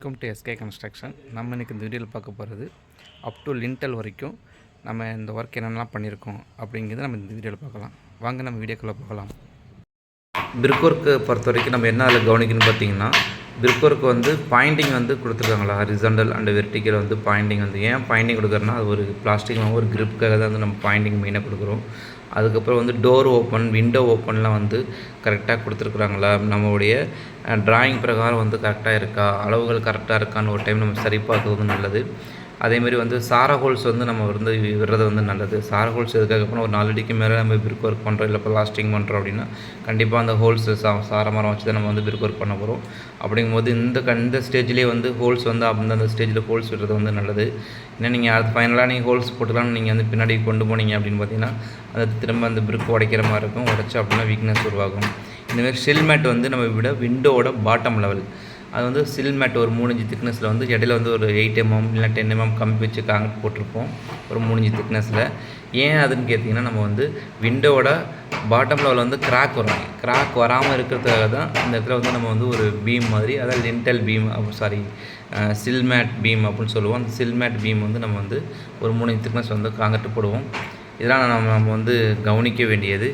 Welcome to SK construction. நம்ம இன்றைக்கி இந்த வீடியோவில் பார்க்க போகிறது அப் டு லிண்டல் வரைக்கும் நம்ம இந்த ஒர்க் என்னென்னலாம் பண்ணியிருக்கோம் அப்படிங்கிறத நம்ம இந்த வீடியோவில் பார்க்கலாம். வாங்க நம்ம வீடியோக்குள்ளே போகலாம். பிரிக் ஒர்க்கு பொறுத்த வரைக்கும் நம்ம என்ன அதில் கவனிக்கணும்னு பார்த்தீங்கன்னா, பிரிக் ஒர்க்கு பாயிண்டிங் கொடுத்துருக்காங்களா, ஹரிசாண்டல் அண்ட் வெர்டிக்கல் பாயிண்டிங் ஏன் பாயிண்டிங் கொடுக்குறோன்னா, அது ஒரு பிளாஸ்டிக் ஒரு கிரிப்புக்காக தான் நம்ம பாயிண்டிங் மெயினாக கொடுக்குறோம். அதுக்கப்புறம் டோர் ஓப்பன், விண்டோ ஓப்பன்லாம் கரெக்டாக கொடுத்துருக்குறாங்களா, நம்மளுடைய ட்ராயிங் பிரகாரம் கரெக்டாக இருக்கா, அளவுகள் கரெக்டாக இருக்கான்னு ஒரு டைம் நம்ம சரி பார்க்குறது நல்லது. அதேமாரி சார ஹோல்ஸ் நம்ம விடுறது நல்லது. சார ஹோல்ஸ் எதுக்காகப்போனால் ஒரு 4 அடிக்கு மேலே நம்ம பிரிக் ஒர்க் பண்ணுறோம், இல்லை பிளாஸ்டிங் பண்ணுறோம் அப்படின்னா கண்டிப்பாக அந்த ஹோல்ஸ் சார மரம் வச்சு தான் நம்ம பிரிக் ஒர்க் பண்ண போகிறோம். அப்படிங்கும்போது இந்த ஸ்டேஜ்லேயே ஹோல்ஸ் அந்த ஸ்டேஜில் ஹோல்ஸ் விடுறது நல்லது. ஏன்னா நீங்கள் அது ஃபைனலாக நீங்கள் ஹோல்ஸ் போட்டுக்கலாம்னு நீங்கள் பின்னாடி கொண்டு போனீங்க அப்படின்னு பார்த்தீங்கன்னா அது திரும்ப அந்த பிரிக் உடைக்கிற மாதிரி இருக்கும். உடைச்சா அப்படின்னா வீக்னஸ் உருவாகும். இந்தமாதிரி ஷெல் மேட் நம்ம விட விண்டோவோட பாட்டம் லெவல் அது சில் மேட் ஒரு 3 இன்ச் திக்னஸில் இடையில ஒரு 8 mm இல்லை 10 mm கம்பி வச்சு காங்கிரீட் போட்டிருப்போம் ஒரு 3 இன்ச் திக்னஸில். ஏன் அதுன்னு கேட்டிங்கன்னா, நம்ம விண்டோவோட பாட்டம் லெவலில் கிராக் வரும். கிராக் வராமல் இருக்கிறதுக்காக தான் இந்த இடத்துல நம்ம ஒரு பீம் மாதிரி, அதாவது லிண்டல் பீம் சில் மேட் பீம் அப்படின்னு சொல்லுவோம். அந்த சில் மேட் பீம் நம்ம ஒரு 3 இன்ச் திக்னஸ் காங்கிரீட் போடுவோம். இதெல்லாம் நம்ம கவனிக்க வேண்டியது.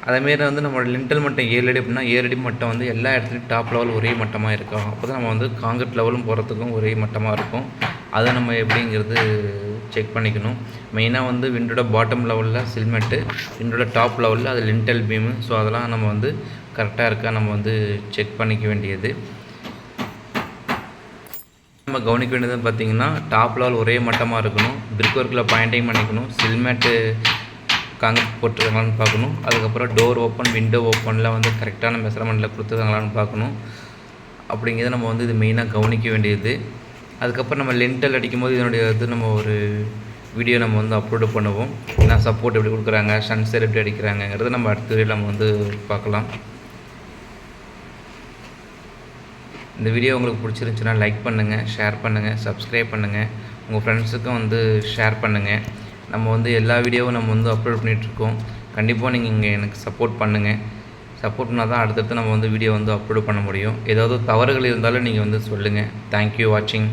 அதேமாரி நம்மளோட லிண்டல் மட்டம் 7 அடி அப்படின்னா 7 அடி மட்டம் எல்லா இடத்துலையும் டாப் லெவல் ஒரே மட்டமாக இருக்கும். அப்போ தான் நம்ம காங்கிரீட் லெவலும் போகிறதுக்கும் ஒரே மட்டமாக இருக்கும். அதை நம்ம எப்படிங்கிறது செக் பண்ணிக்கணும். மெயினாக விண்டோட பாட்டம் லெவலில் சில்மெட்டு, விண்டோட டாப் லெவலில் அது லிண்டல் பீமு. ஸோ அதெல்லாம் நம்ம கரெக்டாக இருக்கா நம்ம செக் பண்ணிக்க வேண்டியது. நம்ம கவனிக்க வேண்டியதுன்னு பார்த்திங்கன்னா, டாப் லெவல் ஒரே மட்டமாக இருக்கணும், பிரிக் ஒர்க்கில் பாயிண்டிங் பண்ணிக்கணும், சில்மெட்டு காங்கிரீட் போட்டிருக்காங்களான்னு பார்க்கணும். அதுக்கப்புறம் டோர் ஓப்பன், விண்டோ ஓப்பனில் கரெக்டான மெஷர்மெண்ட்டில் கொடுத்துருக்காங்களான்னு பார்க்கணும். அப்படிங்கிறத நம்ம இது மெயினாக கவனிக்க வேண்டியது. அதுக்கப்புறம் நம்ம லிண்டல் அடிக்கும்போது இதனுடைய நம்ம ஒரு வீடியோ நம்ம அப்லோடு பண்ணுவோம். ஏன்னா சப்போர்ட் எப்படி கொடுக்குறாங்க, சன்செட் எப்படி அடிக்கிறாங்கங்கிறத நம்ம அடுத்த வீடியோ நம்ம பார்க்கலாம். இந்த வீடியோ உங்களுக்கு பிடிச்சிருந்துச்சுன்னா லைக் பண்ணுங்கள், ஷேர் பண்ணுங்கள், சப்ஸ்கிரைப் பண்ணுங்கள், உங்கள் ஃப்ரெண்ட்ஸுக்கும் ஷேர் பண்ணுங்கள். நம்ம எல்லா வீடியோவும் நம்ம அப்லோட் பண்ணிகிட்ருக்கோம். கண்டிப்பாக நீங்கள் இங்கே எனக்கு சப்போர்ட் பண்ணுங்கள். சப்போர்ட் பண்ணால் தான் அடுத்தடுத்து நம்ம வீடியோ அப்லோட் பண்ண முடியும். ஏதாவது தவறுகள் இருந்தாலும் நீங்கள் சொல்லுங்கள். தேங்க்யூ வாட்சிங்.